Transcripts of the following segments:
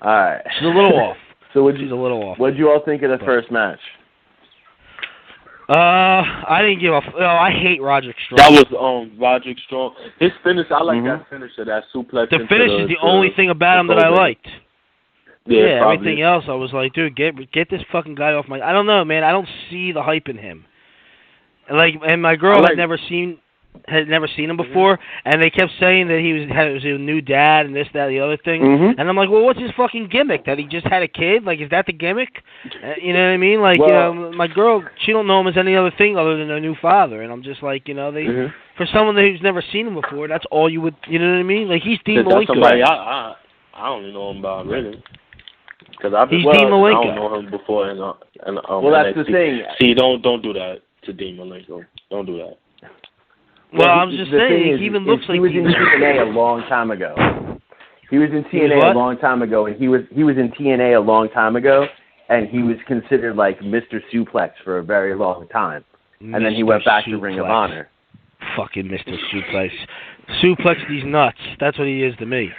All right. She's a little off. So she's a little off. What did you all think of the first match? I didn't give a. I hate Roderick Strong. That was Roderick Strong. His finish, I like that finisher, that suplex. The finish is the only thing about him that I liked. Yeah, everything else I was like, dude, get this fucking guy off my. I don't know, man. I don't see the hype in him. And my girl had never seen him before, and they kept saying that he was a new dad and this, that, the other thing. And I'm like, well, what's his fucking gimmick? That he just had a kid? Like, is that the gimmick? You know what I mean? Like, my girl, she don't know him as any other thing other than a new father, and I'm just like, they for someone who's never seen him before, that's all you would, you know what I mean? Like, he's Dean Malenko. Somebody I don't know him about really. He's Dean Malenko. I don't know him before. Well, that's NXT. the thing. See, don't do that to Dean Malenko. Don't do that. Well, I'm just saying, he even looks like he was in TNA a long time ago. He was in TNA a long time ago, and he was in TNA a long time ago, and he was considered like Mr. Suplex for a very long time, and then he went back to Ring of Honor. Fucking Mr. Suplex, suplex these nuts. That's what he is to me.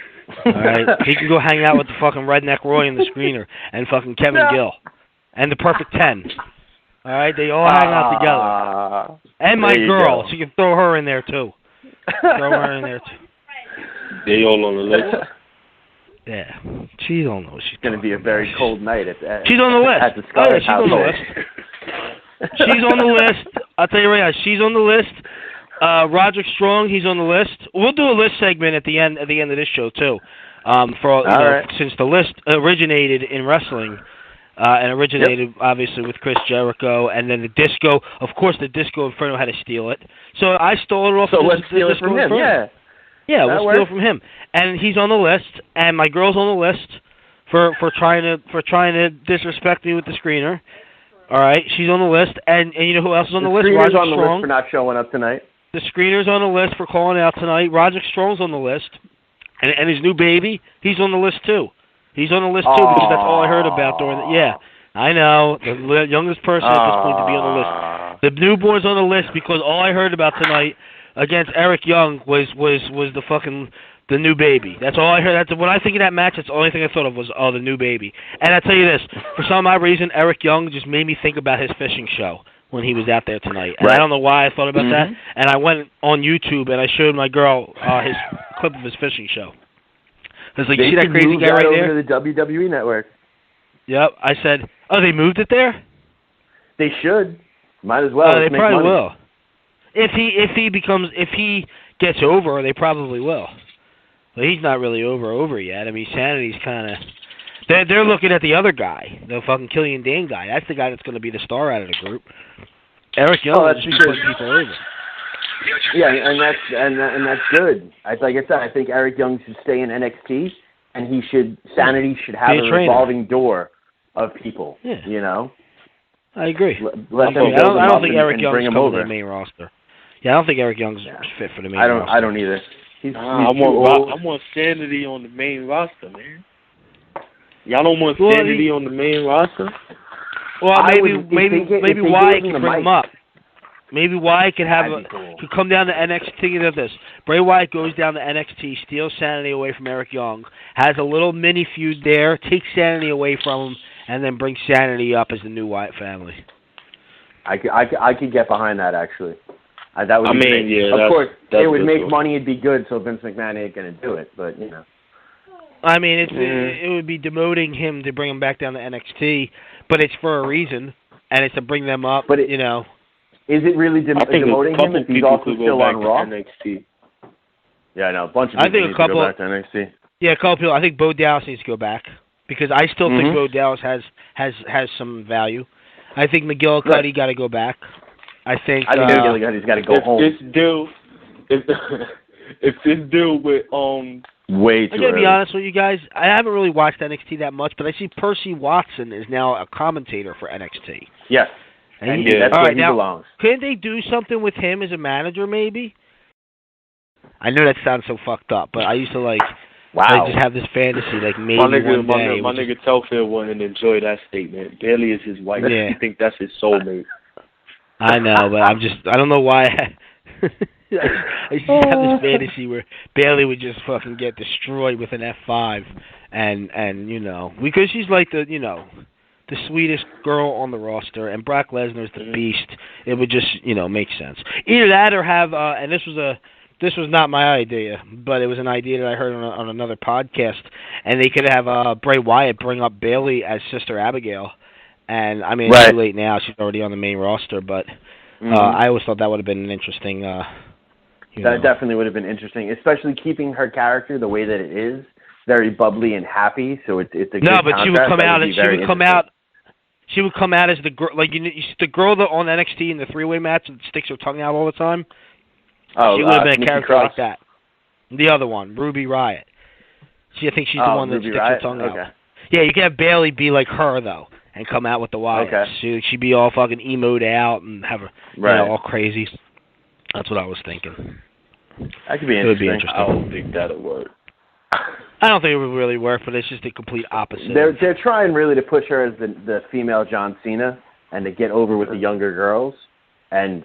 All right, he can go hang out with the fucking Redneck Roy and the Screener and fucking Kevin Gill and the Perfect 10. All right, they all hang out together. And my girl, so you can throw her in there too. Throw her in there too. They all on the list. Yeah, she don't know. She's going to be a very cold night at she's on the list. At the Scarlet she's on the list. She's on the list. I'll tell you right now, she's on the list. Roderick Strong, he's on the list. We'll do a list segment at the end of this show too. Since the list originated in wrestling. And originated, obviously, with Chris Jericho, and then the Disco. Of course, the Disco Inferno had to steal it. So I stole it off the let's steal it from him, Inferno. Yeah, we'll steal it from him. And he's on the list, and my girl's on the list for trying to disrespect me with the Screener. All right, she's on the list. And you know who else is on the list? Screener's Roderick on the Strong. list for not showing up tonight. The Screener's on the list for calling out tonight. Roderick Strong's on the list. And his new baby, he's on the list, too. He's on the list, too, because that's all I heard about during the... Yeah, I know. The youngest person at this point to be on the list. The newborn's on the list because all I heard about tonight against Eric Young was the fucking... The new baby. That's all I heard. That's when I think of that match, that's the only thing I thought of was, the new baby. And I tell you this, for some odd reason, Eric Young just made me think about his fishing show when he was out there tonight. And I don't know why I thought about that. And I went on YouTube and I showed my girl his clip of his fishing show. I was like, you see that crazy guy right there? Over to the WWE Network. Yep. I said, oh, they moved it there? They should. Might as well. They probably will. If he gets over, they probably will. But he's not really over yet. I mean, Sanity's kind of... They're looking at the other guy, the fucking Killian Dane guy. That's the guy that's going to be the star out of the group. Eric Young is just putting people over. Yeah, and that's good. Like I said, I think Eric Young should stay in NXT, and Sanity should have a revolving door of people. Yeah. You know. I agree. I don't think Eric Young's coming to the main roster. Yeah, I don't think Eric Young's fit for the main roster. I don't either. I want Sanity on the main roster, man. Y'all don't want Sanity on the main roster? Well, maybe Wyatt can bring him up. Maybe Wyatt could could come down to NXT. Think of this: Bray Wyatt goes down to NXT, steals Sanity away from Eric Young, has a little mini feud there, takes Sanity away from him, and then brings Sanity up as the new Wyatt family. I could get behind that actually. That would be great. Yeah, of course, it would make money. It'd be good. So Vince McMahon ain't gonna do it, but you know. I mean, it would be demoting him to bring him back down to NXT, but it's for a reason, and it's to bring them up. But you know, is it really demoting him if he's also still on Raw? NXT. Yeah, I know. A bunch of people need to go back to NXT. Yeah, a couple people. I think Bo Dallas needs to go back because I still think Bo Dallas has some value. I think McGillicuddy got to go back. I think McGillicuddy's got to go home. If this dude with way too I'm going to be honest with you guys. I haven't really watched NXT that much, but I see Percy Watson is now a commentator for NXT. Yes. And that's where he belongs. Couldn't they do something with him as a manager, maybe? I know that sounds so fucked up, but I used to I just have this fantasy, like maybe one day. My nigga Telfair wouldn't enjoy that statement. Bailey is his wife. Yeah. He think that's his soulmate. I know, but I don't know why. I used to have this fantasy where Bailey would just fucking get destroyed with an F5, and because she's like the sweetest girl on the roster, and Brock Lesnar's the beast, it would just make sense. Either that or have and this was not my idea, but it was an idea that I heard on another podcast, and they could have Bray Wyatt bring up Bayley as Sister Abigail. And I mean, it's too late now. She's already on the main roster, but I always thought that would have been an interesting. That definitely would have been interesting, especially keeping her character the way that it is, very bubbly and happy. So it's a good contrast. No, but she would come out as the girl, like the girl that on NXT in the three-way match that sticks her tongue out all the time. Oh, she would have been a Nikki character Cross. like that. The other one, Ruby Riott. I think she's the one that Ruby sticks Riott? her tongue Okay. out. Yeah, you can have Bayley be like her though, and come out with the Wyatts. Okay. She'd be all fucking emoed out and have her, all crazy. That's what I was thinking. That could be interesting. It would be interesting. I don't think that'll work. I don't think it would really work, but it's just the complete opposite. They're trying really to push her as the female John Cena and to get over with the younger girls, and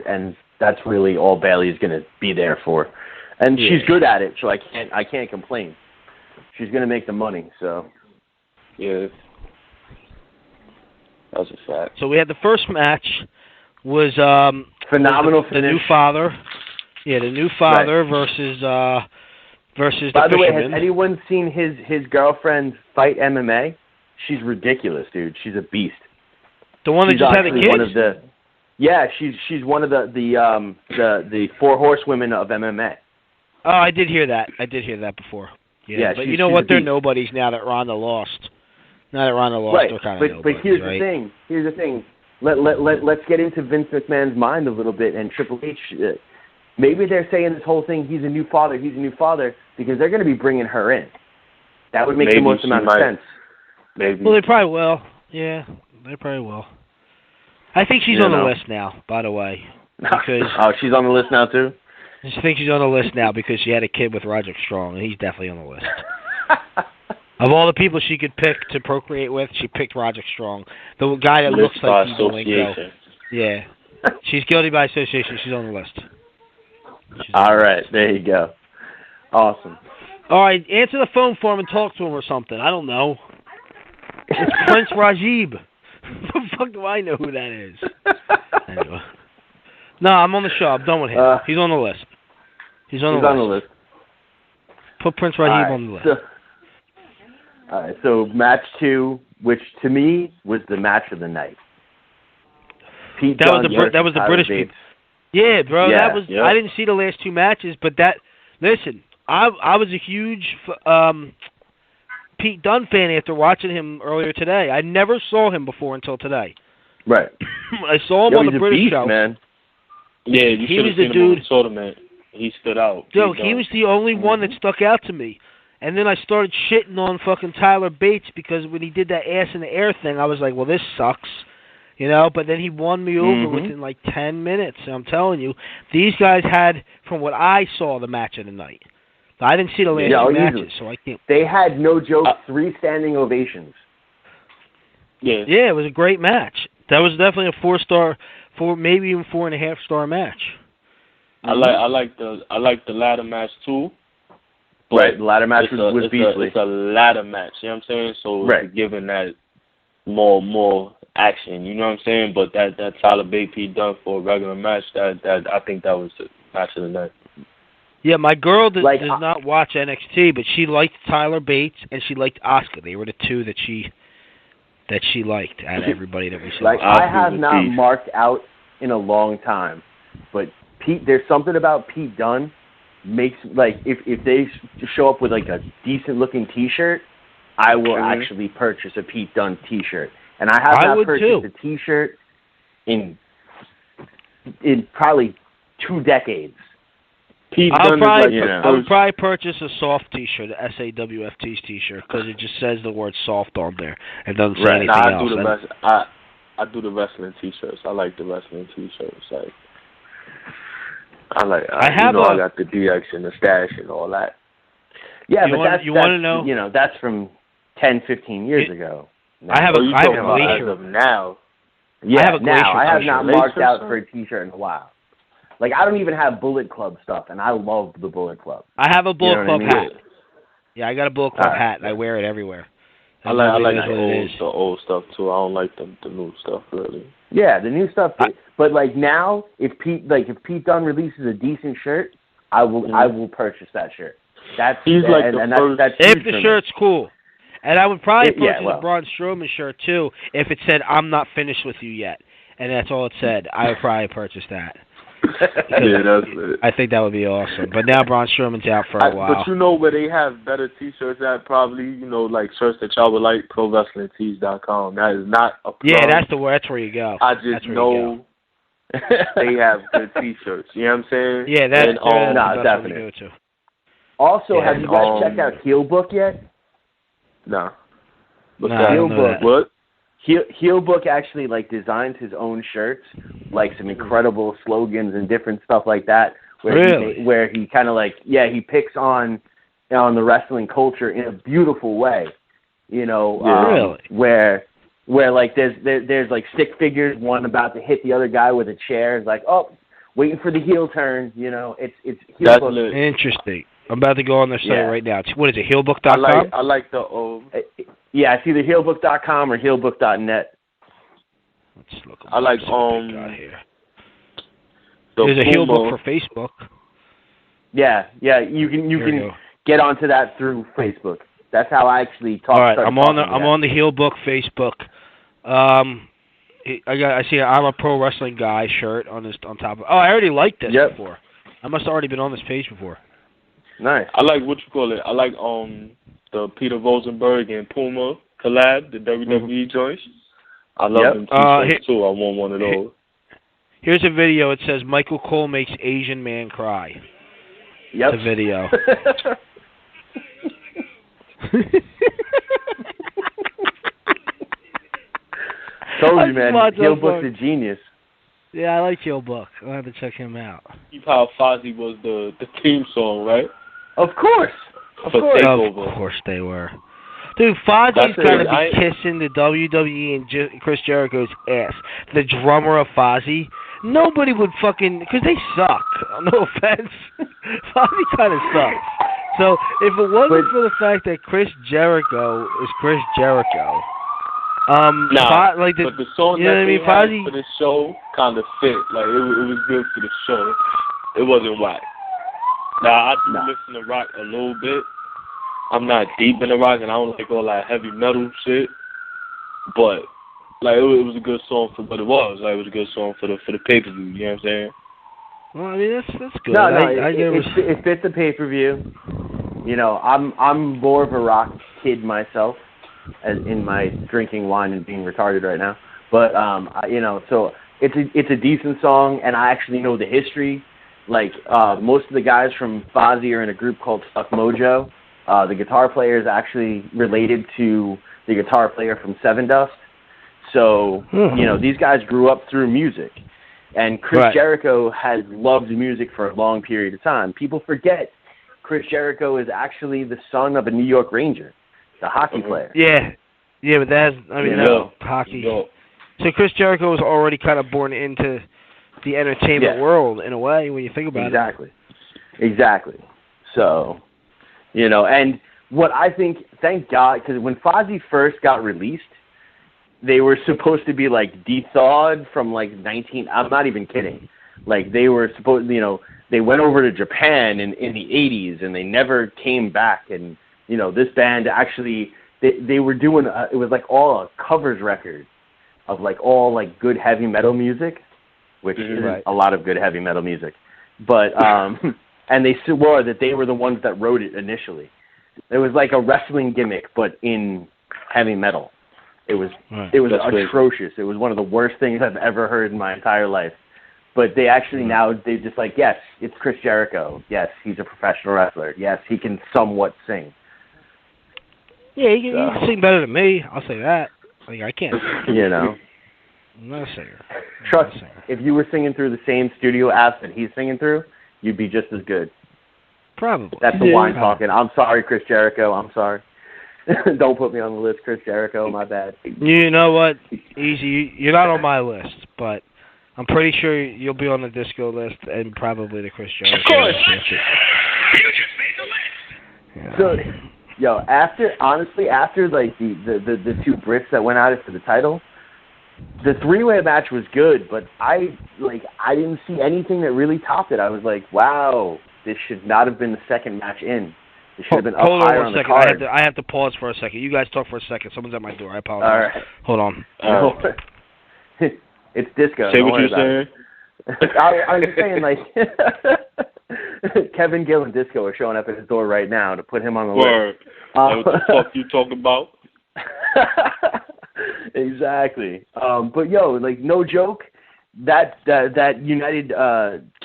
that's really all Bayley's going to be there for. And she's good at it, so I can't complain. She's going to make the money, so. Yeah. That was a fact. So we had the first match was phenomenal the new father. Yeah, the new father versus the By the way, fisherman. has anyone seen his girlfriend fight MMA? She's ridiculous, dude. She's a beast. The one that just had the kids? One of the, she's one of the four horsewomen of MMA. Oh, I did hear that. Before. Yeah, but you know what? They're nobodies now that Ronda lost. Now that Ronda lost, they're kind of nobodies, but here's right? Here's the thing. Let's get into Vince McMahon's mind a little bit and Triple H. Maybe they're saying this whole thing, he's a new father, because they're going to be bringing her in. That would make the most amount of sense. Maybe. Well, they probably will. Yeah, they probably will. I think she's on the list now, by the way. Because she's on the list now, too? I think she's on the list now because she had a kid with Roderick Strong, and he's definitely on the list. Of all the people she could pick to procreate with, she picked Roderick Strong. The guy that looks like he's Malenko. Yeah. She's guilty by association. She's on the list. All right, there you go. Awesome. All right, answer the phone for him and talk to him or something. I don't know. It's Prince Rajib. What the fuck do I know who that is? Anyway. No, I'm on the show. I'm done with him. He's on the list. He's on the list. Put Prince Rajib on the list. All right, so match 2, which to me was the match of the night. That was the British people. Yeah, bro. Yeah, that was. Yep. I didn't see the last 2 matches, but listen, I was a huge Pete Dunne fan after watching him earlier today. I never saw him before until today. Right. I saw him on the British show. Man. Yeah, you should have seen him on the tournament. He stood out. Yo, he was the only one that stuck out to me. And then I started shitting on fucking Tyler Bates because when he did that ass in the air thing, I was like, well, this sucks. But then he won me over within like 10 minutes. And I'm telling you, these guys had, from what I saw, the match of the night. I didn't see the last 2 matches, so I can't. They had, no joke, 3 standing ovations. Yeah. Yeah, it was a great match. That was definitely a 4-star, maybe even 4.5-star match. I like the ladder match too. Right, the ladder match was beastly. It's a ladder match, you know what I'm saying? So it's giving that more action, you know what I'm saying? But that Tyler Bate Pete Dunne for a regular match, that I think that was the match of the night. Yeah, my girl does not watch NXT, but she liked Tyler Bates and she liked Asuka. They were the 2 that she liked out of everybody that we saw. Like, I have not marked out in a long time, but there's something about Pete Dunne makes, like, if they show up with like a decent looking T-shirt, I will actually purchase a Pete Dunne T-shirt, and I have not purchased a T-shirt in probably 2 decades. Pete I Dunne would probably purchase a soft T-shirt, a SAWFT's T-shirt, because it just says the word soft on there. It doesn't say anything else. I do the wrestling T-shirts. I like the wrestling T-shirts. Like, I got the DX and the stash and all that. Yeah, but that's from 10, 15 years ago. No. I have a glacier now. Yeah, I have not marked out for a T-shirt in a while. Like, I don't even have Bullet Club stuff, and I love the Bullet Club. I have a Bullet Club hat. Yeah, I got a Bullet Club hat, and I wear it everywhere. I like the old stuff too. I don't like the new stuff really. Yeah, the new stuff. But like now, if Pete Dunne releases a decent shirt, I will purchase that shirt. That's he's like the first. That's if the shirt's cool, and I would probably purchase a Braun Strowman shirt too if it said "I'm not finished with you yet," and that's all it said. I would probably purchase that. Yeah, that's it. I think that would be awesome. But now Braun Strowman's out for a while. But you know where they have better T-shirts at? Probably, like shirts that y'all would like. ProWrestlingTees.com. That is not a plug. Yeah, that's where you go. I just know they have good T-shirts. You know what I'm saying? Yeah, that's definitely. Go to. Also, have you guys checked out Heelbook yet? No. Heelbook. What? Heelbook actually designs his own shirts, some incredible slogans and different stuff like that. Where he kind of he picks on the wrestling culture in a beautiful way. Where there's stick figures, one about to hit the other guy with a chair. It's waiting for the heel turn. It's Heelbook. Interesting. I'm about to go on their site right now. What is it, heelbook.com? I like the yeah, it's either heelbook.com or heelbook.net. Let's look. I like here. There's a Heelbook for Facebook. Yeah, you can get onto that through Facebook. That's how I actually talk. All right, I'm on the Heelbook Facebook. I see an I'm a Pro Wrestling Guy shirt on top of. Oh, I already liked this before. I must have already been on this page before. Nice. I like I like the Peter Rosenberg and Puma collab, the WWE joints. I love them t-shirts too. I want one of those. Here's a video. It says Michael Cole makes Asian man cry. Yep. The video. Told you, man. Heelbook's a genius. Yeah, I like Heelbook. I'll have to check him out. Keep how Fozzy was the theme song, right? Of course. Of course they were. Dude, Fozzy's got to be kissing the WWE and Chris Jericho's ass. The drummer of Fozzy. Nobody would because they suck. No offense. Fozzy kind of sucks. So if it wasn't for the fact that Chris Jericho is Chris Jericho, but the song that they Fozzy, had for the show kind of fit. It was good for the show. It wasn't whack. Now, I do listen to rock a little bit. I'm not deep in the rock, and I don't like all that heavy metal shit. But, it was a good song for what it was. It was a good song for the pay-per-view, you know what I'm saying? Well, I mean, that's good. No, it fits the pay-per-view. I'm more of a rock kid myself, as in my drinking wine and being retarded right now. But, so it's a decent song, and I actually know the history. Most of the guys from Fozzy are in a group called Stuck Mojo. The guitar player is actually related to the guitar player from Seven Dust. So, these guys grew up through music. And Chris Jericho has loved music for a long period of time. People forget Chris Jericho is actually the son of a New York Ranger, the hockey player. Yeah. Yeah, but that's, hockey. So Chris Jericho was already kind of born into the entertainment world in a way when you think about it. Exactly. So, and what I think, thank God, because when Fozzy first got released, they were supposed to be de-thawed from 19. I'm not even kidding. They were supposed, they went over to Japan in the 80s and they never came back. And this band actually, they were doing it was all a covers record of all good heavy metal music. Which isn't a lot of good heavy metal music. But, and they swore that they were the ones that wrote it initially. It was like a wrestling gimmick, but in heavy metal. It was atrocious. It was one of the worst things I've ever heard in my entire life. But they actually they just yes, it's Chris Jericho. Yes, he's a professional wrestler. Yes, he can somewhat sing. Yeah, he can sing better than me. I'll say that. I can't. I'm not a singer. Trust me, if you were singing through the same studio apps that he's singing through, you'd be just as good. Probably. That's the wine talking. I'm sorry, Chris Jericho. I'm sorry. Don't put me on the list, Chris Jericho. My bad. You know what? Easy. You're not on my list, but I'm pretty sure you'll be on the disco list and probably the Chris Jericho list. Of course. You just made the list. So Yo, after like the two Brits that went at it for the title, the three-way match was good, but I didn't see anything that really topped it. I was like, wow, this should not have been the second match in. It should have been up higher on the card. I have to pause for a second. You guys talk for a second. Someone's at my door. I apologize. All right. Hold on. It's Disco. Say what you're saying. I was just saying, like, Kevin Gill and Disco are showing up at his door right now to put him on the list. What the fuck you talking about? Exactly. But yo, like, no joke, that United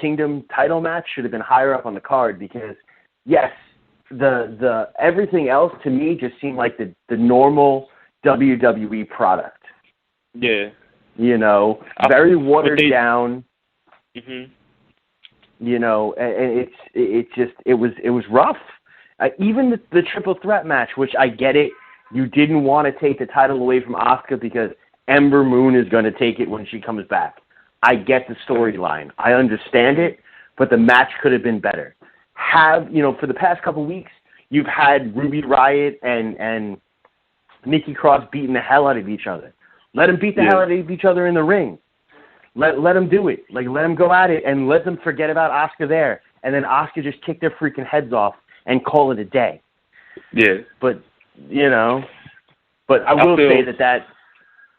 Kingdom title match should have been higher up on the card because, yes, the everything else to me just seemed like the normal WWE product. Yeah. You know, very watered down. Mhm. You know, and it was rough. Even the triple threat match, which I get it, you didn't want to take the title away from Asuka because Ember Moon is going to take it when she comes back. I get the storyline. I understand it, but the match could have been better. For the past couple of weeks, you've had Ruby Riott and Nikki Cross beating the hell out of each other. Let them beat the hell out of each other in the ring. Let them do it. Like, let them go at it and let them forget about Asuka there. And then Asuka just kick their freaking heads off and call it a day. Yeah. But, you know, I will say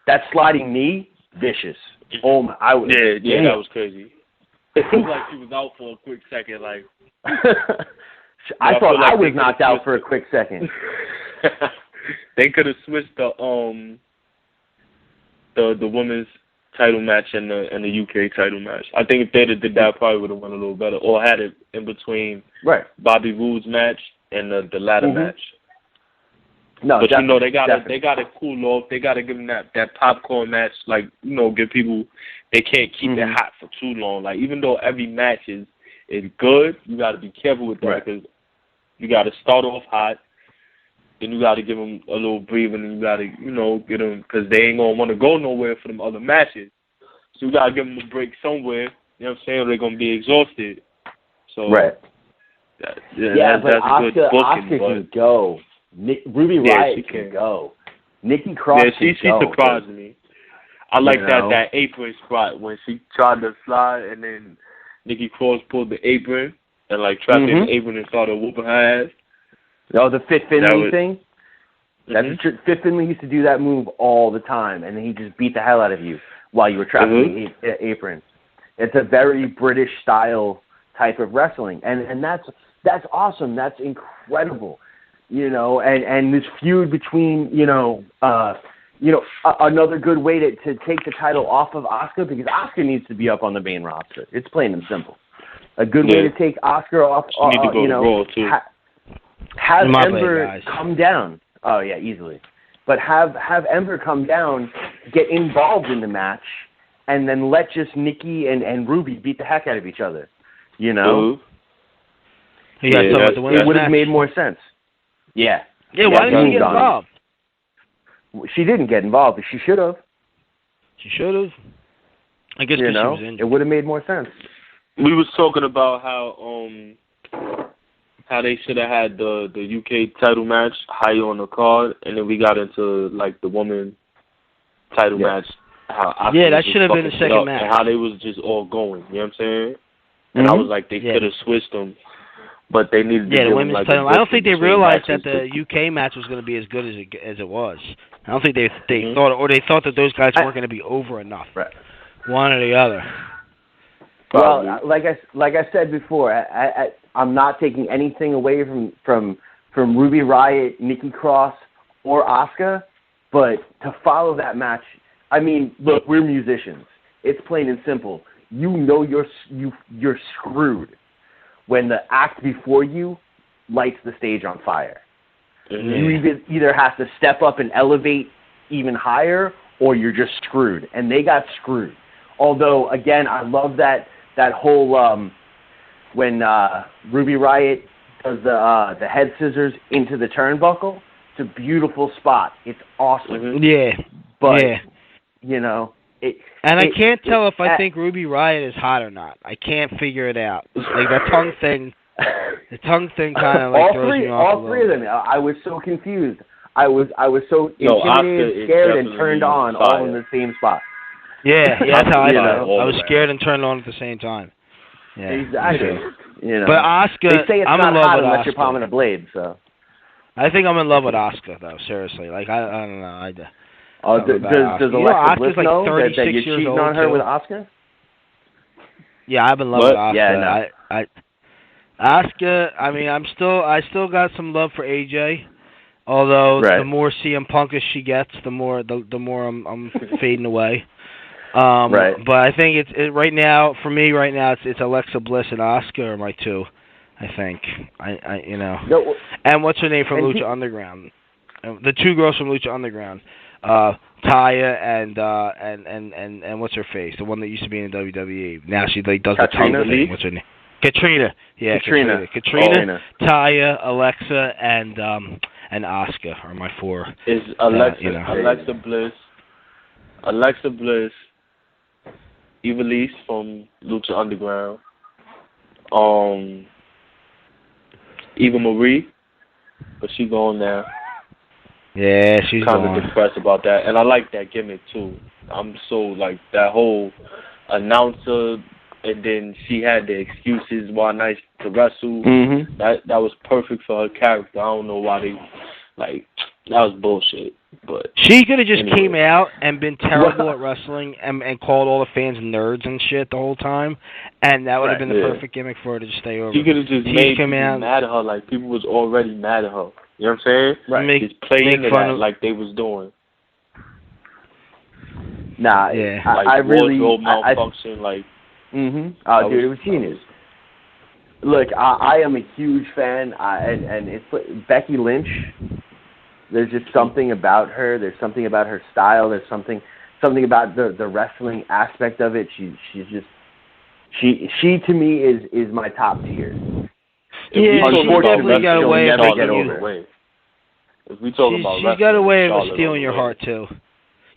that sliding knee, vicious. Oh my! Yeah, that was crazy. It looked like she was out for a quick second. Like, I thought I was knocked out for a quick second. They could have switched the women's title match and the UK title match. I think if they'd have did that, probably would have went a little better, or had it in between Bobby Roode's match and the ladder match. No, but they gotta cool off. They gotta give them that popcorn match. Like, give people, they can't keep it hot for too long. Like, even though every match is good, you gotta be careful with that because you gotta start off hot. Then you got to give them a little breathing, and you got to, get them, because they ain't going to want to go nowhere for them other matches. So you got to give them a break somewhere, you know what I'm saying, or they're going to be exhausted. So, but that's a good booking. Asuka can go. Ruby Riott can go. Nikki Cross can she surprised me. I like that apron spot when she tried to slide, and then Nikki Cross pulled the apron, and, trapped in the apron and started whooping her ass. Oh, the Fit Finlay thing? Fit Finlay used to do that move all the time, and then he just beat the hell out of you while you were trapped in the apron. It's a very British-style type of wrestling, and that's awesome. That's incredible, and this feud between, another good way to take the title off of Asuka, because Asuka needs to be up on the main roster. It's plain and simple. A good way to take Asuka off, need to go to Raw, too. Have Ember come down. Oh, yeah, easily. But have Ember come down, get involved in the match, and then let just Nikki and Ruby beat the heck out of each other. It would have made more sense. Yeah. Yeah, why didn't she get involved? She didn't get involved, but she should have. She should have. I guess she was injured. It would have made more sense. We was talking about how they should have had the UK title match higher on the card, and then we got into the woman title match. That should have been the second match. And how they was just all going. You know what I'm saying? And I was like, they could have switched them, but they needed to the women's title. I don't think they realized that the UK match was going to be as good as it was. I don't think they thought that those guys weren't going to be over enough. Right. One or the other. Well, like I said before, I'm not taking anything away from Ruby Riott, Nikki Cross, or Asuka, but to follow that match, I mean, look, we're musicians. It's plain and simple. You're screwed when the act before you lights the stage on fire. Mm-hmm. You either have to step up and elevate even higher, or you're just screwed. And they got screwed. Although, again, I love that whole when Ruby Riott does the head scissors into the turnbuckle. It's a beautiful spot. It's awesome. Mm-hmm. Yeah. But, I can't tell if I think Ruby Riott is hot or not. I can't figure it out. That tongue thing. The tongue thing kind of like throws me off. All three of them. I was so confused. I was so intimidated, scared, and turned on all in the same spot. Yeah, that's how I felt. I was scared and turned on at the same time. Yeah, exactly. You know, but Asuka, they say it's I'm not in love hot with unless Asuka. you're palming a blade. So I think I'm in love with Asuka though. Seriously, like I don't know. Does Alexa Bliss like know 36 that you're years cheating old on her too. with Asuka? Yeah, I've been loving Asuka. Yeah, no. Asuka. I mean, I still got some love for AJ. Although the more CM Punkish she gets, the more I'm fading away. Right. But I think it's right now for me. Right now, it's Alexa Bliss and Asuka are my two. I think No, and what's her name from Lucha Underground? The two girls from Lucha Underground, Taya and what's her face? The one that used to be in the WWE. Now she like does the tongue thing. What's her name? Katrina. Yeah, Katrina, Taya, Alexa, and Asuka are my four. Is Alexa Bliss, Eva from Lucha Underground, Eva Marie, but she gone now. Yeah, she's kind of depressed about that, and I like that gimmick too. I'm so like that whole announcer, and then she had the excuses why not to wrestle. Mm-hmm. That was perfect for her character. I don't know why they that was bullshit. But she could have just came out and been terrible at wrestling and called all the fans nerds and shit the whole time, and that would have been the perfect gimmick for her to just stay over. She could have just made people mad at her, like people was already mad at her. You know what I'm saying? Right. Just play into that like they was doing. Nah, yeah. I really malfunction, like. Mhm. Oh, dude, it was genius. Look, I am a huge fan, and it's Becky Lynch. There's just something about her. There's something about her style. There's something about the wrestling aspect of it. She's just she to me is my top tier. Yeah, she's definitely got a way of making you. If we talk about she's got a way of stealing your heart too.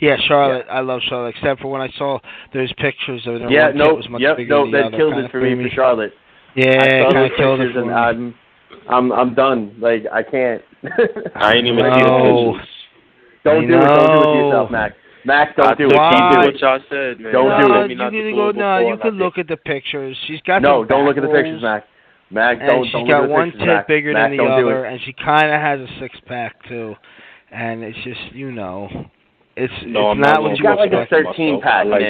Yeah, Charlotte. Yeah. I love Charlotte, except for when I saw those pictures of her. Yeah, was much bigger than the that other, killed it for me for Charlotte. Yeah, I saw those killed pictures it for and I'm done. Like I can't. I ain't even see the pictures. Don't do it. Don't do it to yourself, Mac. Mac, don't do it. Don't do what y'all said, man. Don't do it. You can look at the pictures. She's got don't look at the pictures, Mac. Mac, don't she's look got at the one pictures, tit bigger than the other, it. and she kind of has a six-pack too. And it's just it's not what she's you got like expect. a 13-pack. Mac.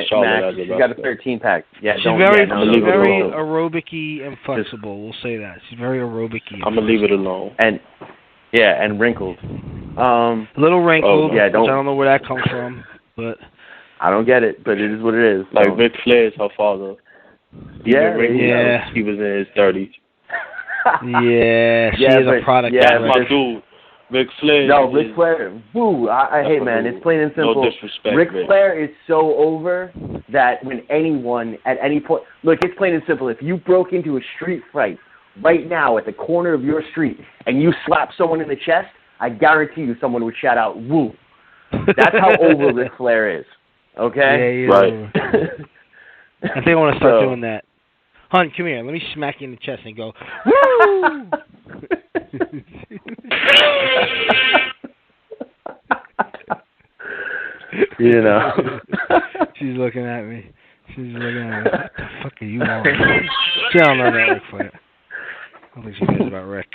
She's got a 13-pack. Yeah, she's very aerobic-y and flexible. We'll say that she's very aerobic-y. I'm gonna leave it alone. And wrinkled. A little wrinkled. Yeah, I don't know where that comes from, but I don't get it. But it is what it is. Like Ric Flair is her father. Yeah. He was in his 30s. Yeah, she is a product. Yeah, that's my dude. Ric Flair. No, Ric Flair. Woo! I hate, man. It's plain and simple. No disrespect. Ric Flair is so over that when anyone at any point, look, it's plain and simple. If you broke into a street fight right now at the corner of your street and you slap someone in the chest, I guarantee you someone would shout out "woo." That's how over Ric Flair is. Okay. Yeah, right. I think I want to start doing that. Hun, come here. Let me smack you in the chest and go, woo! You know. She's looking at me. What the fuck are you on? She don't know that Ric Flair. I don't think she knows about Rick.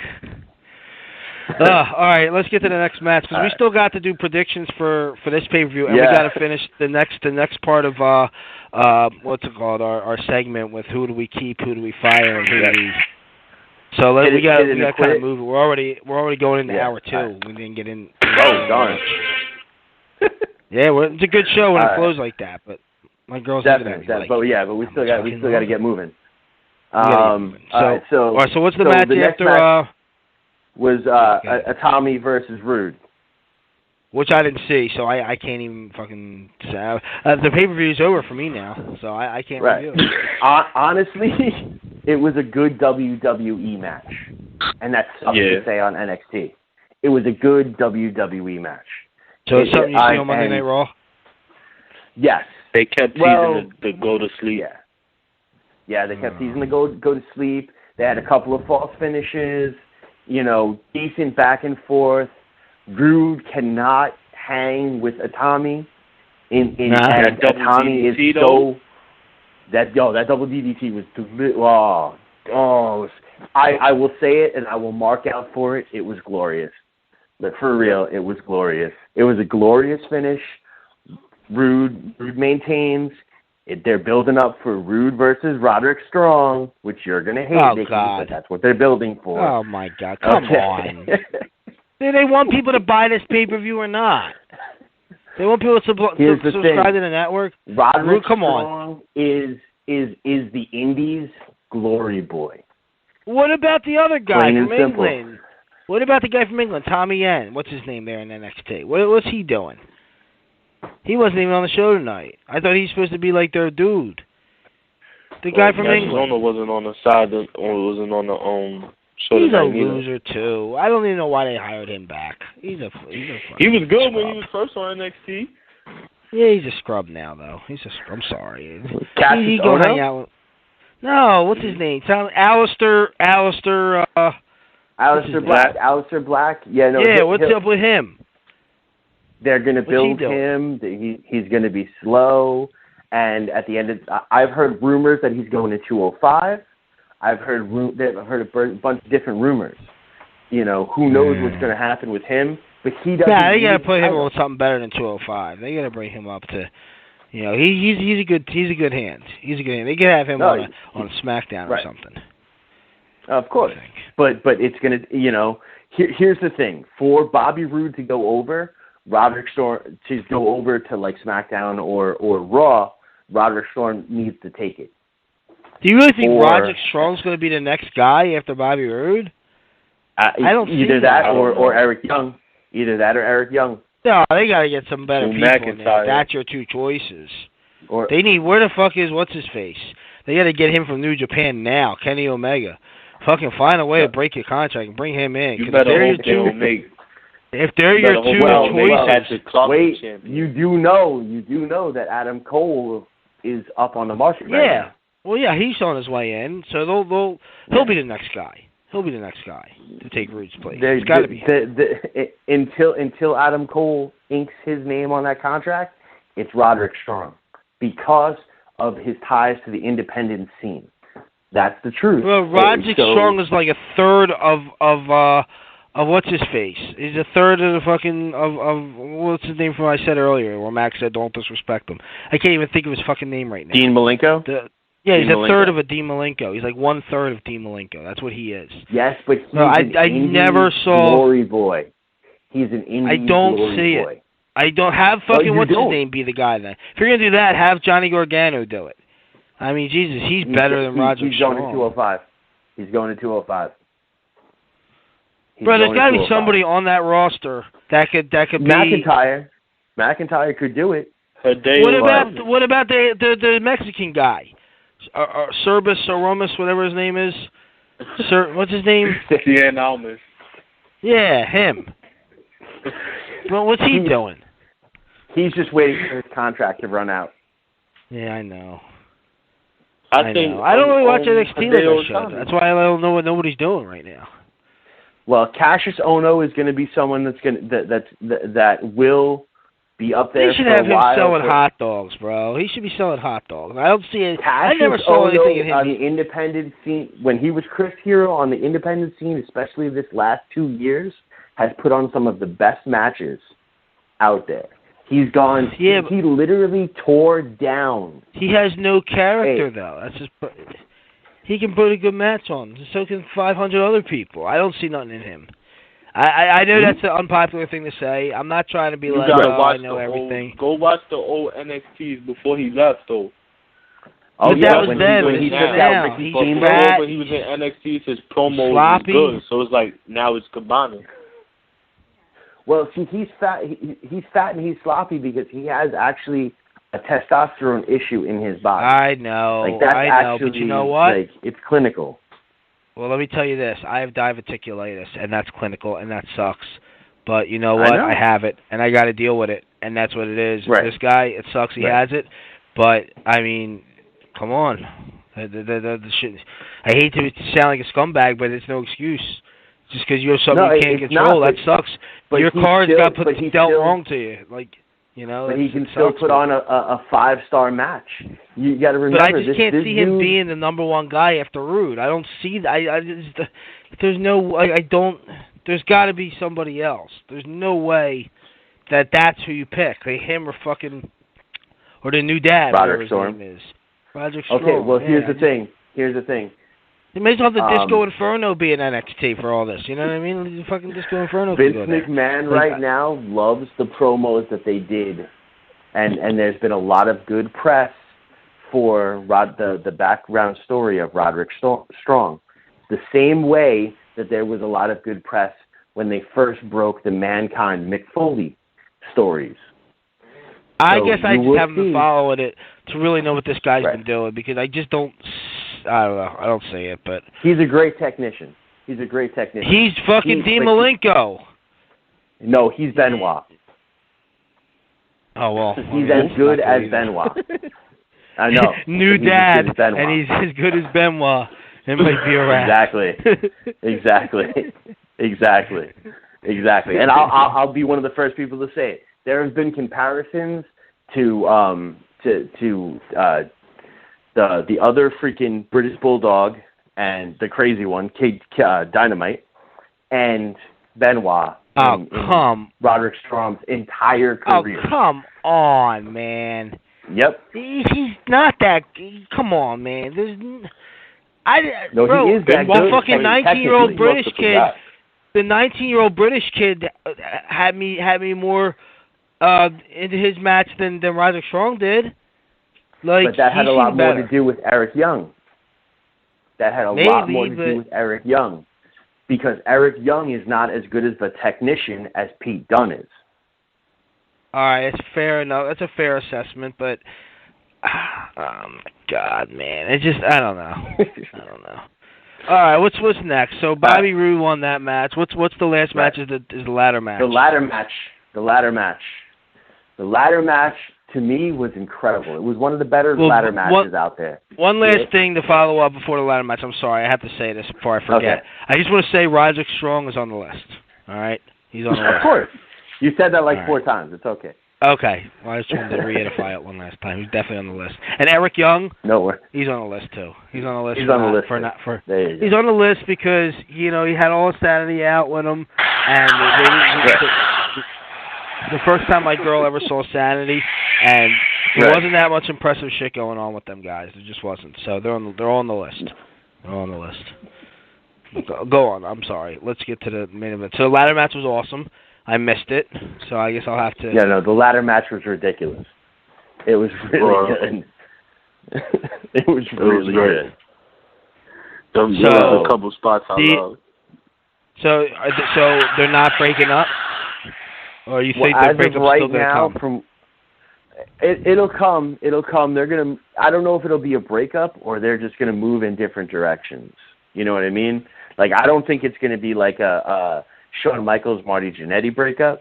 All right, let's get to the next match because we still got to do predictions for this pay-per-view, and we got to finish the next part of what's it called, our segment with who do we keep, who do we fire, and who do we. So we got to kind of move it. We're already going into hour 2. We didn't get in. Oh darn. Yeah, it's a good show when it flows like that, but my girls definitely. But we still got to get moving. So what's the match after? Was Tommy versus Rude. Which I didn't see, so I can't even fucking say. The pay-per-view is over for me now, so I can't review it. Honestly, it was a good WWE match. And that's something to say on NXT. It was a good WWE match. So it's something you see on Monday Night Raw? Yes. They kept teasing the go to sleep. Yeah, they kept teasing the go to sleep. They had a couple of false finishes, decent back and forth. Rude cannot hang with Itami. That double Itami DDT, is so... That double DDT was... I will say it, and I will mark out for it. It was glorious. But for real, it was glorious. It was a glorious finish. Rude maintains. They're building up for Rude versus Roderick Strong, which you're going to hate, Nikki, but that's what they're building for. Oh, my God. Come on. Do they want people to buy this pay-per-view or not? They want people to subscribe to the network? Roderick come Strong is the Indies' glory boy. What about the other guy Plain from and simple. England? What about the guy from England, Tommy Yen? What's his name there in NXT? What's he doing? He wasn't even on the show tonight. I thought he was supposed to be like their dude. The guy from England. Wasn't on the side, or wasn't on the show. He's a loser too. I don't even know why they hired him back. He was good scrub. When he was first on NXT. Yeah, he's a scrub now though. I'm sorry. Cassius go Ohno? hang out with... No, what's his name? Alistair Black. Alistair Black. Yeah, no. Yeah, what's up with him? They're going to build him. He's going to be slow. And at the end, I've heard rumors that he's going to 205. I've heard a bunch of different rumors. Who knows what's going to happen with him? But he doesn't. Nah, they got to put him with something better than 205. They got to bring him up to. He's a good hand. He's a good hand. They could have him on SmackDown or something. Of course, but it's gonna. Here's the thing: for Bobby Roode to go over, Roderick Strong to go over to like SmackDown or Raw, Roderick Strong needs to take it. Do you really think Roderick Strong's going to be the next guy after Bobby Roode? I don't see either that or Eric Young. Either that or Eric Young. No, they got to get some better people in there. That's your two choices. They need. Where the fuck is what's his face? They got to get him from New Japan now. Kenny Omega. Fucking find a way to break your contract and bring him in. You better hope they don't make. If they're your two choices, wait. You do know that Adam Cole is up on the market. Yeah. Right now. Well, yeah, he's on his way in, so he'll be the next guy. He'll be the next guy to take Rude's place. It's got to be. Until Adam Cole inks his name on that contract, it's Roderick Strong because of his ties to the independent scene. That's the truth. Well, Roderick Strong is like a third of what's his face. He's a third of the fucking of what's his name from I said earlier, where Max said don't disrespect him. I can't even think of his fucking name right now. Dean Malenko? Yeah, he's a third of a Dean Malenko. He's like 1/3 of Dean Malenko. That's what he is. Yes, but he's I never saw glory boy. He's an indie I don't glory see boy. it. I don't have fucking what's his name be the guy then. If you're gonna do that, have Johnny Gargano do it. I mean, Jesus, he's better than Roderick Strong. He's going to 205. He's going to 205. Bro, there's got to be somebody on that roster that could be McIntyre. McIntyre could do it. What about the Mexican guy? Cerbis Aromas, whatever his name is. What's his name? Cien Almas. Yeah, him. Well, what's he doing? He's just waiting for his contract to run out. Yeah, I know. I think I don't really watch NXT like show. That's why I don't know what nobody's doing right now. Well, Cassius Ohno is going to be someone that will be up there. They should have him selling hot dogs, bro. He should be selling hot dogs. I don't see it. I never saw anything in him on the independent scene when he was Chris Hero on the independent scene, especially this last 2 years, has put on some of the best matches out there. He's gone. Yeah, he literally tore down. He has no character though. That's just. He can put a good match on. So can 500 other people. I don't see nothing in him. I know that's an unpopular thing to say. I'm not trying to be like, I know everything. Go watch the old NXTs before he left, though. Oh, but that was then. When he was in NXT, his promo was good. So it's like, now it's Cabana. Well, see, he's fat. He's fat and he's sloppy because he has actually a testosterone issue in his body. I know. Like that's actually, but you know what? Like, it's clinical. Well, let me tell you this. I have diverticulitis, and that's clinical, and that sucks. But you know what? I have it, and I got to deal with it, and that's what it is. Right. This guy, it sucks he has it. But, I mean, come on. The shit. I hate to sound like a scumbag, but it's no excuse. Just because you have something you can't control, that sucks. But your card got dealt wrong to you, like. But he can still put on a 5-star match. You got to remember. But I just can't see him being the number one guy after Rude. I don't see that. I just, there's no. I don't. There's got to be somebody else. There's no way that's who you pick. Like him or the new dad. Roderick Strong. His name is. Roderick Strong. Okay. Well, here's the thing. They may as well have the Disco Inferno be in NXT for all this. You know what I mean? The fucking Disco Inferno. Vince McMahon right now loves the promos that they did, and there's been a lot of good press for the background story of Roderick Strong. The same way that there was a lot of good press when they first broke the Mankind Mick Foley stories. I guess I just haven't been following it to really know what this guy's been doing because I just don't. I don't know. I don't say it, but he's a great technician. He's fucking Dean Malenko. No, he's Benoit. Oh well, he's as good as Benoit. I know. New dad, and he's as good as Benoit. It might be a wrap. Exactly. And I'll be one of the first people to say it. There have been comparisons to the other freaking British Bulldog and the crazy one, Dynamite, and Benoit. In Roderick Strong's entire career. Oh, come on, man. Yep. He's not that. Come on, man. He is that good. Fucking 19-year-old British kid. The 19-year-old British kid had me more into his match than Roderick Strong did. Like, but that had a lot more to do with Eric Young. Do with Eric Young. Because Eric Young is not as good as a technician as Pete Dunne is. All right, it's fair enough. That's a fair assessment, but oh my God, man, I don't know. All right, what's next? So Bobby Roode won that match. What's the last match? Is the ladder match? The ladder match to me was incredible. It was one of the better ladder matches out there. One last thing to follow up before the ladder match. I'm sorry, I have to say this before I forget. Okay. I just want to say Roderick Strong is on the list. All right, he's on the list. Of course, you said that like 4 times. It's okay. Okay, well, I just wanted to reiterate it one last time. He's definitely on the list. And Eric Young, he's on the list too. He's on the list. He's on the list because he had all his sanity out with him, and the first time my girl ever saw Sanity, and there wasn't that much impressive shit going on with them guys. There just wasn't. So they're on the list. They're on the list. Go on. I'm sorry. Let's get to the main event. So the ladder match was awesome. I missed it, so I guess I'll have to. Yeah, no, the ladder match was ridiculous. It was really good. It was really good. There was a couple spots I loved. So they're not breaking up, or you think the breakup's still gonna come? It'll come. They're gonna. I don't know if it'll be a breakup or they're just gonna move in different directions. You know what I mean? Like I don't think it's gonna be like a Shawn Michaels, Marty Jannetty breakup.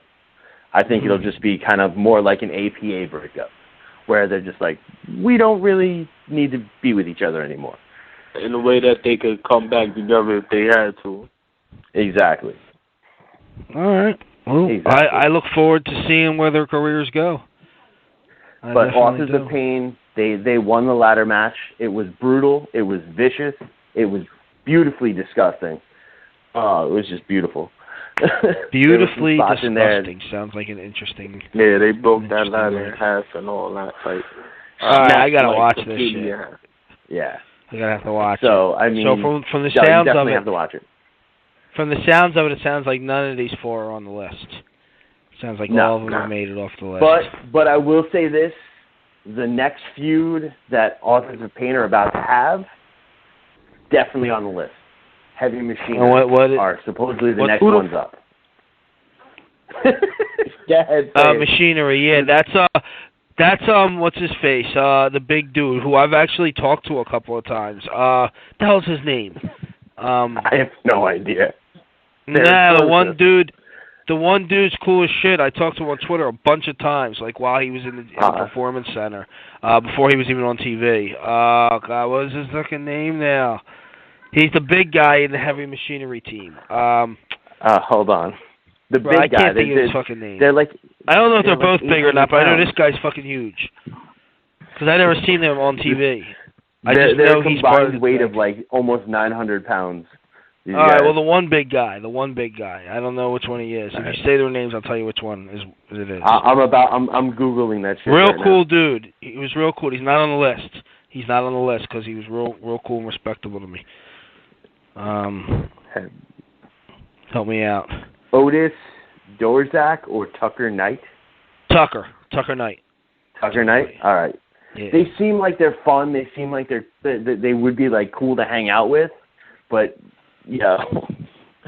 I think it'll just be kind of more like an APA breakup, where they're just like, we don't really need to be with each other anymore. In a way that they could come back together if they had to. Exactly. All right. Well, exactly. I look forward to seeing where their careers go. But Authors of Pain, they won the ladder match. It was brutal. It was vicious. It was beautifully disgusting. Oh, it was just beautiful. Beautifully disgusting. Sounds like an interesting. Yeah, they broke that ladder in half and all that. Like, I gotta watch this shit. Yeah, I gotta have to watch it. So I mean, from the sounds of it, have to watch it. From the sounds of it, it sounds like none of these 4 are on the list. Sounds like all of them have made it off the list. But I will say this: the next feud that Authors of Pain are about to have, definitely on the list. Heavy Machinery are supposedly the next ones up. Machinery, yeah, that's what's his face, the big dude who I've actually talked to a couple of times. The hell's his name? I have no idea. The one dude The one dude's cool as shit. I talked to him on Twitter a bunch of times, like while he was in the Performance Center, before he was even on TV. Oh, God, what is his fucking name now? He's the big guy in the Heavy Machinery team. Hold on. The big I guy. can't think of his fucking name. They're like... I don't know if they're both like big or not, but I know this guy's fucking huge. Because I never seen them on TV. They're combined weight of like almost 900 pounds. All right, well, the one big guy. I don't know which one he is. If you say their names, I'll tell you which one it is. I'm Googling that shit Real right cool now. dude. He was real cool. He's not on the list. He's not on the list because he was real cool and respectable to me. Help me out. Otis Dorzak or Tucker Knight? Tucker Knight. Tucker Knight? All right. Yeah. They seem like they're fun. They seem like they would be like cool to hang out with, but yeah.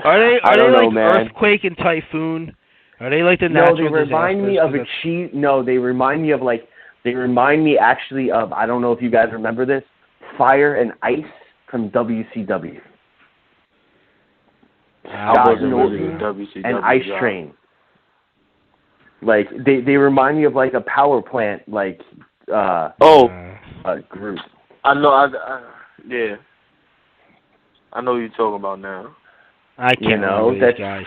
Are they like man. Earthquake and Typhoon? Are they like the natural disasters? No, they remind me of a cheese. No, they remind me of like. They remind me actually of. I don't know if you guys remember this. Fire and Ice from WCW. Scott Norton and Ice Train. Like they remind me of like a power plant like group. I know. Yeah. I know what you're talking about now. I can't know these guys.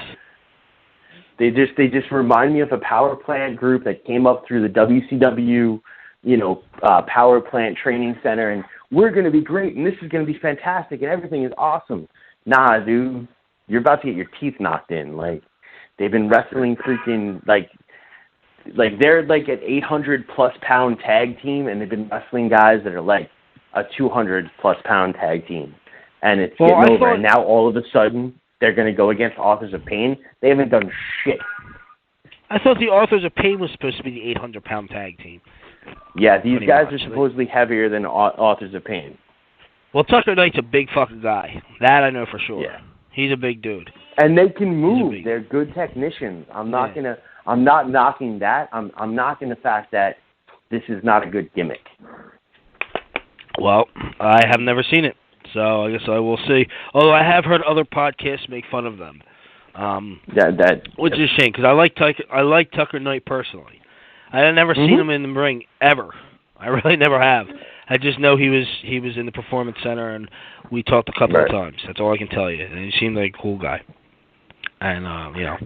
They just remind me of a power plant group that came up through the WCW, power plant training center, and we're going to be great, and this is going to be fantastic, and everything is awesome. Nah, dude, you're about to get your teeth knocked in. Like, they've been wrestling freaking, like they're like an 800-plus pound tag team, and they've been wrestling guys that are like a 200-plus pound tag team. And it's getting over, and now all of a sudden, they're going to go against Authors of Pain. They haven't done shit. I thought the Authors of Pain was supposed to be the 800-pound tag team. Yeah, these guys are supposedly heavier than Authors of Pain. Well, Tucker Knight's a big fucking guy. That I know for sure. Yeah. He's a big dude. And they can move. They're good technicians. I'm not knocking that. I'm knocking the fact that this is not a good gimmick. Well, I have never seen it. So I guess I will see. Although I have heard other podcasts make fun of them, which is a shame because I like Tucker Knight personally. I had never seen him in the ring ever. I really never have. I just know he was in the Performance Center and we talked a couple of times. That's all I can tell you. And he seemed like a cool guy. And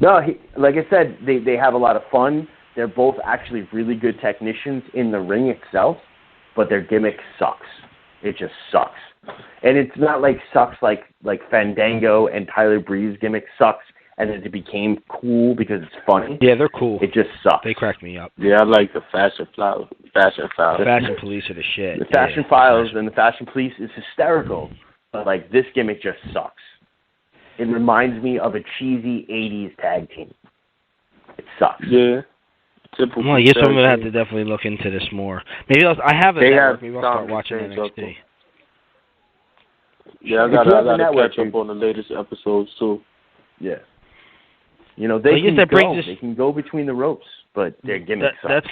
No, like I said, they have a lot of fun. They're both actually really good technicians in the ring itself, but their gimmick sucks. It just sucks. And it's not like sucks like Fandango and Tyler Breeze's gimmick sucks and then it became cool because it's funny. Yeah, they're cool. It just sucks. They crack me up. Yeah, I like the Fashion Files. The Fashion Police are the shit. The Fashion Files and the Fashion Police is hysterical. But like this gimmick just sucks. It reminds me of a cheesy 80s tag team. It sucks. Yeah. Well, I guess I'm going to have to definitely look into this more. Maybe I have a network. Maybe I'll start watching NXT. Yeah, I got to catch up on the latest episodes, too. Yeah. They can go between the ropes, but their gimmick sucks.